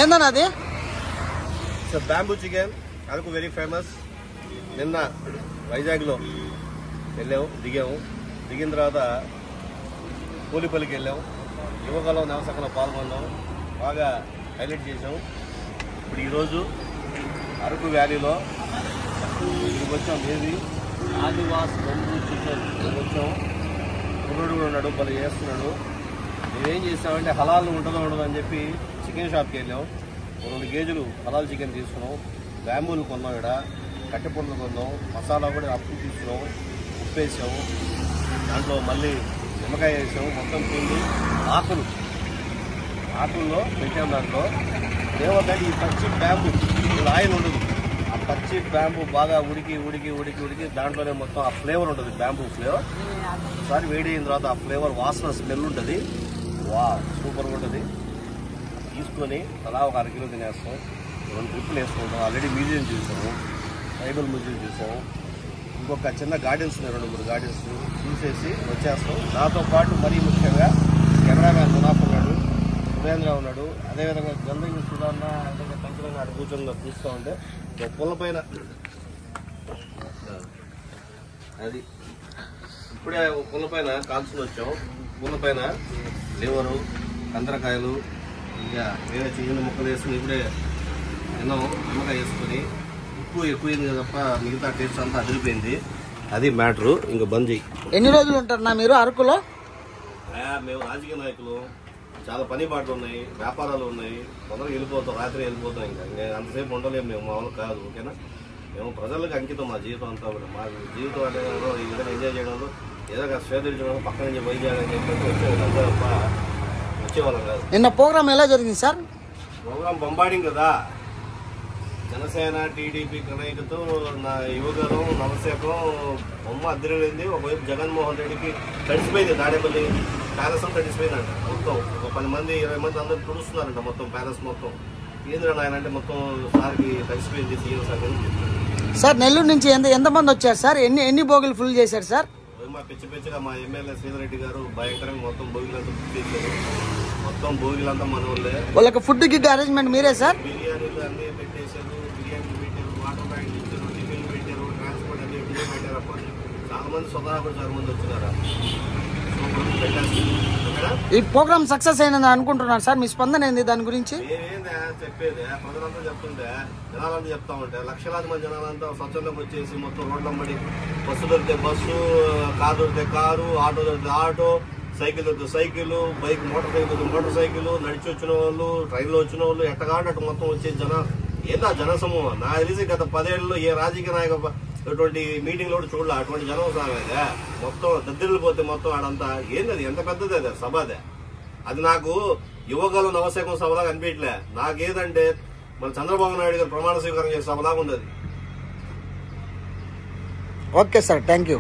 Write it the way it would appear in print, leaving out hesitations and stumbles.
ఏందన్నా అది? Bamboo chicken Araku very famous. నిన్న వైజాగ్లో వెళ్ళాము, దిగిన తర్వాత కూలిపల్లికి వెళ్ళాము, యువకలో నవసకలో పాల్గొన్నాం, బాగా హైలైట్ చేసాము. ఇప్పుడు ఈరోజు అరకు వ్యాలీలో ఇక్కడికి వచ్చాం. ఏది ఆదివాస్ బంబూ చికెన్ వచ్చాము. కుర్రుడు కూడా ఉన్నాడు, భలే చేస్తున్నాడు. మేమేం చేసామంటే హలాల్ ఉంటుందో ఉండదు అని చెప్పి చికెన్ షాప్కి వెళ్ళాం. 2 కేజీలు హలాల్ చికెన్ తీసుకున్నాం. బ్యాంబూలు కొన్నాం, ఇక్కడ కట్టెపొండ్లు కొన్నాం, మసాలా కూడా అప్పు తీసుకున్నాం, ఉప్పు వేసాము, దాంట్లో మళ్ళీ నిమ్మకాయ వేసాము, మొత్తం పిండి ఆకుల్లో పెట్టాము. దాంట్లో ఏమంటే ఈ పచ్చి బ్యాంబూ ఆయిల్ ఉండదు, ఆ పచ్చి బ్యాంబూ బాగా ఉడికి దాంట్లోనే మొత్తం ఆ ఫ్లేవర్ ఉంటుంది, బ్యాంబూ ఫ్లేవర్. ఒకసారి వేడి అయిన తర్వాత ఆ ఫ్లేవర్ వాసన స్మెల్ ఉంటుంది. సూపర్గా ఉంటుంది. తీసుకొని అలా ఒక 1/2 కిలో తినేస్తాం. 2 ట్రిప్పులు వేసుకుంటాం. ఆల్రెడీ మ్యూజియం చూసాము, ట్రైబల్ మ్యూజియం చూసాము. ఇంకొక చిన్న గార్డెన్స్ ఉన్నాయి, 2-3 గార్డెన్స్ చూసేసి వచ్చేస్తాం. దాంతో పాటు మరీ ముఖ్యంగా కెమెరామ్యాన్ మునాఫ్ ఉన్నాడు, సురేంద్ర ఉన్నాడు, అదేవిధంగా గంధంగి సుధాన్న, అదేవిధంగా పంచరంగా అటు కూర్చొని చూస్తూ ఉంటే పుల్ల పైన అది ఇప్పుడే పుల్ల పైన కాల్చుకుని వచ్చాం. పుల్ల పైన లివరు, కందరకాయలు, ఇంకా వేరే చిన్న ముక్కలు వేసుకుని ఇప్పుడే తిన్నాం. నిమ్మకాయ వేసుకొని ఉప్పు ఎక్కువైంది తప్ప మిగతా టేస్ట్ అంతా అదిరిపోయింది. అది మ్యాటరు. ఇంకా బంద్ చేయి. ఎన్ని రోజులు ఉంటారన్నా మీరు అరకులో? మేము రాజకీయ నాయకులు, చాలా పని పాటలు ఉన్నాయి, వ్యాపారాలు ఉన్నాయి, తొందరగా వెళ్ళిపోతాం, రాత్రి వెళ్ళిపోతాం. ఇంకా అంతసేపు ఉండలేము మేము, మామూలు కాదు. ఓకేనా? మేము ప్రజలకు అంకితం మా జీవితం అంతా కూడా. మా జీవితం అంటే ఈ విధంగా ఎంజాయ్ చేయడంలో ఏదో స్వేదరించడం, పక్క నుంచి వైద్యాలు అని చెప్పి వచ్చేవాళ్ళం కాదు. నిన్న ప్రోగ్రామ్ ఎలా జరిగింది సార్? ప్రోగ్రామ్ బొంబాడింగ్ కదా. జనసేన టీడీపీ కలయికతో నా యువగలం నవశకం బొమ్మ అద్దరిపోయింది. ఒకవైపు జగన్మోహన్ రెడ్డికి తడిసిపోయింది, తాడేపల్లి ప్యాలెస్ తడిసిపోయిందంట మొత్తం. ఒక 10 మంది 20 మంది అందరూ తుడుస్తున్నారంట మొత్తం ప్యాలెస్ మొత్తం. ఏంద్ర ఆయన అంటే మొత్తం సార్కి తడిసిపోయింది సీఎం సార్. సార్ నెల్లూరు నుంచి ఎంతమంది వచ్చారు సార్? ఎన్ని బోగిలు ఫుల్ చేశారు సార్? మా పిచ్చిగా మా ఎమ్మెల్యే శ్రీధర్ గారు భయంకరంగా మొత్తం బోగిలంతా బుక్ చేశారు. మొత్తం బోగిలంతా మన వాళ్ళే. వాళ్ళకి ఫుడ్ గిడ్ అరేంజ్మెంట్ మీరే సార్? బిర్యానీలు అన్నీ పెట్టేశారు, బిర్యానీలు పెట్టారు, వాటర్ ప్యాకెట్లు ఇచ్చారు, టిఫిన్లు పెట్టారు, ట్రాన్స్పోర్ట్ అన్ని పెట్టారు. అప్ప చాలా మంది స్వతహా కూడా చాలా మంది వచ్చినారా. ఈ ప్రోగ్రామ్ సక్సెస్ అయినది అనుకుంటున్నారు సార్, మీ స్పందన ఏంది దాని గురించి? నేనేందా చెప్పేది, ప్రజలంతా చెప్తుంటే జనాలంతా చెప్తా ఉంటే లక్షలాది మంది జనాలంతా స్వచ్ఛందంగా వచ్చేసి మొత్తం రోడ్లమ్మడి బస్సు దొరికితే బస్సు, కారు దొరికితే కారు, ఆటో దొరికితే ఆటో, సైకిల్ దొరికితే సైకిల్, బైక్ మోటార్ సైకిల్, నడిచి వచ్చిన వాళ్ళు, ట్రైన్లో వచ్చిన వాళ్ళు, ఎట్టగాంటే అటు మొత్తం వచ్చే ఏందా జనసమూహం. నాకు తెలిసి గత 10 ఏళ్ళలో ఏ రాజకీయ నాయక అటువంటి మీటింగ్ లో చూడలే అటువంటి జనోత్సవం. మొత్తం దద్దరిల్లిపోతే మొత్తం ఆడంతా ఏంది, ఎంత పెద్దది అది సభ. అది నాకు యువగలం నవశకం సభలాగా అనిపించలే. నాకేదంటే మన చంద్రబాబు నాయుడు గారు ప్రమాణ స్వీకారం చేసే సభలాగా ఉంది అది. Okay sir, thank you.